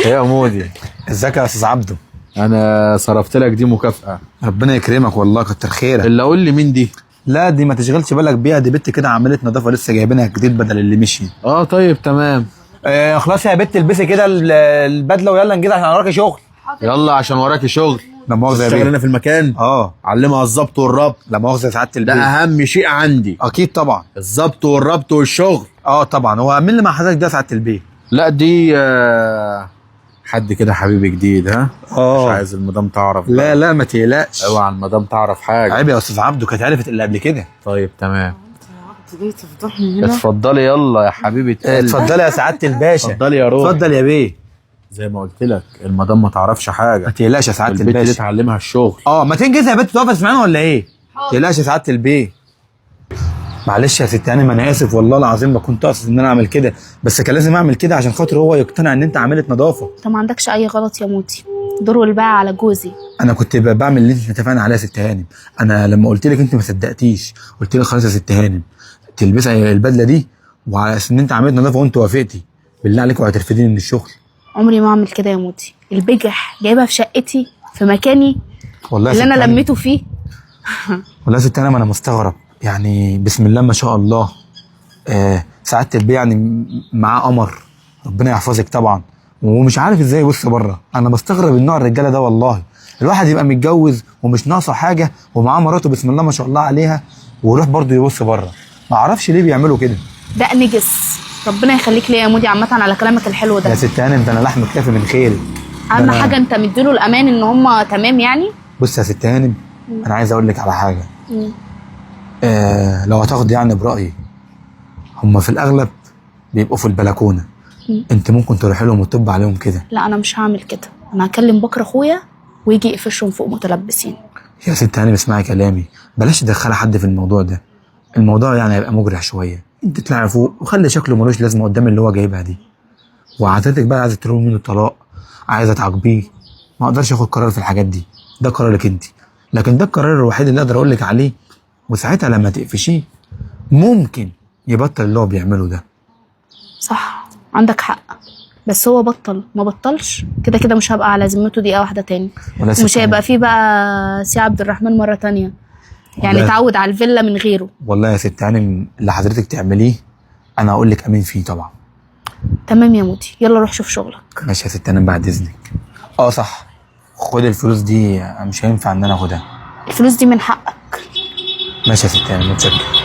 ايه يا مودي؟ ازيك يا استاذ عبده؟ انا صرفت لك دي مكافأة. ربنا يكرمك والله، كتر خيرك. اللي اقول لي مين دي؟ لا دي ما تشغلش بالك بيها، دي بنت كده عملت نظافه لسه جايبينها جديد بدل اللي مشي. طيب تمام. خلاص يا بنت البسي كده البدله ويلا نجي عشان وراكي شغل. يلا عشان وراكي شغل. لا مؤاخذه يا تشتغل بيه. هنا في المكان؟ علمها الظبط والربط. لا مؤاخذه يا سعاده ده البيه. اهم شيء عندي. اكيد طبعا. الظبط والربط والشغل. طبعا. هو مين اللي مع حضرتك ده يا سعاده البيه؟ لا دي حد كده حبيبي جديد. ها مش عايز المدام تعرف بقى. لا ما تقلقش. اوعى المدام تعرف حاجه. عيب يا استاذ عبده، كانت عرفت اللي قبل كده. طيب تمام. جاي تفضحني هنا؟ اتفضلي يلا يا حبيبه قلبي. اتفضلي يا سعاده الباشا. اتفضلي يا روح. اتفضل يا بيه. زي ما قلت لك المدام ما تعرفش حاجه. ما تقلقش يا سعاده البنت دي الباشا. تعلمها الشغل. ما تنجز يا بنت، تقف تسمعنا ولا ايه؟ ما تقلقش يا سعاده البيه. معلش يا ست هانم، انا اسف والله العظيم، ما كنت اقصد ان انا اعمل كده، بس كان لازم اعمل كده عشان خاطر هو يقتنع ان انت عامله نظافه. انت ما عندكش اي غلط يا موتي، دور والباقي على جوزي. انا كنت بعمل اللي انت اتفقنا عليه يا ست هانم. انا لما قلت لك انت ما صدقتيش، قلت لك خلاص يا ست هانم تلبسي البدله دي وعلى اساس ان انت عملت نظافه وانت وافقتي، بالله عليك وهترفديني من الشغل. عمري ما اعمل كده يا موتي، البجح جايبها في شقتي في مكاني والله اللي انا لميته فيه. والله يا ست هانم انا مستغرب، يعني بسم الله ما شاء الله. سعاده البيه يعني معاه قمر، ربنا يحفظك طبعا، ومش عارف ازاي يبص بره. انا بستغرب النوع الرجاله ده والله، الواحد يبقى متجوز ومش ناقصه حاجه ومعاه مراته بسم الله ما شاء الله عليها ويروح برضه يبص بره. ما اعرفش ليه بيعملوا كده. ده نجس، ربنا يخليك ليا يا مودي عامه على كلامك الحلو ده. يا ست هانم ده انا لحم كافي من خيري. اهم حاجه انت مديله الامان ان هم تمام يعني. بص يا ست هانم، انا عايز اقول لك على حاجه. لو هتاخد يعني برايي، هم في الاغلب بيبقوا في البلكونه. انت ممكن تروحي لهم وتطب عليهم كده. لا انا مش هعمل كده، انا هكلم بكره اخويا ويجي يقفشهم فوق متلبسين. يا ست هانم اسمعي كلامي، بلاش تدخلي حد في الموضوع ده. الموضوع يعني هيبقى مجرح شويه. انت اطلعي فوق وخلي شكله ملوش لازمه قدام اللي هو جايبها دي. وعادتك بقى عايزه تطلبي منه الطلاق، عايزه تعاقبيه، ما اقدرش اخد قرار في الحاجات دي، ده قرارك انت. لكن ده القرار الوحيد اللي اقدر اقول لك عليه، وساعتها لما تقفشيه ممكن يبطل اللي هو بيعمله ده. صح عندك حق، بس هو بطل ما بطلش كده كده مش هبقى على ذمته دقيقه واحده تاني، ومش هيبقى فيه بقى سي عبد الرحمن مره تانيه، يعني اتعود على الفيلا من غيره. والله يا ست هانم اللي حضرتك تعمليه انا هقول لك امين فيه طبعا. تمام يا مودي، يلا روح شوف شغلك. ماشي يا ست هانم بعد اذنك. صح، خد الفلوس دي، مش هينفع ان انا اخدها. الفلوس دي من حقك. ماشي يا ست هانم، متشكر.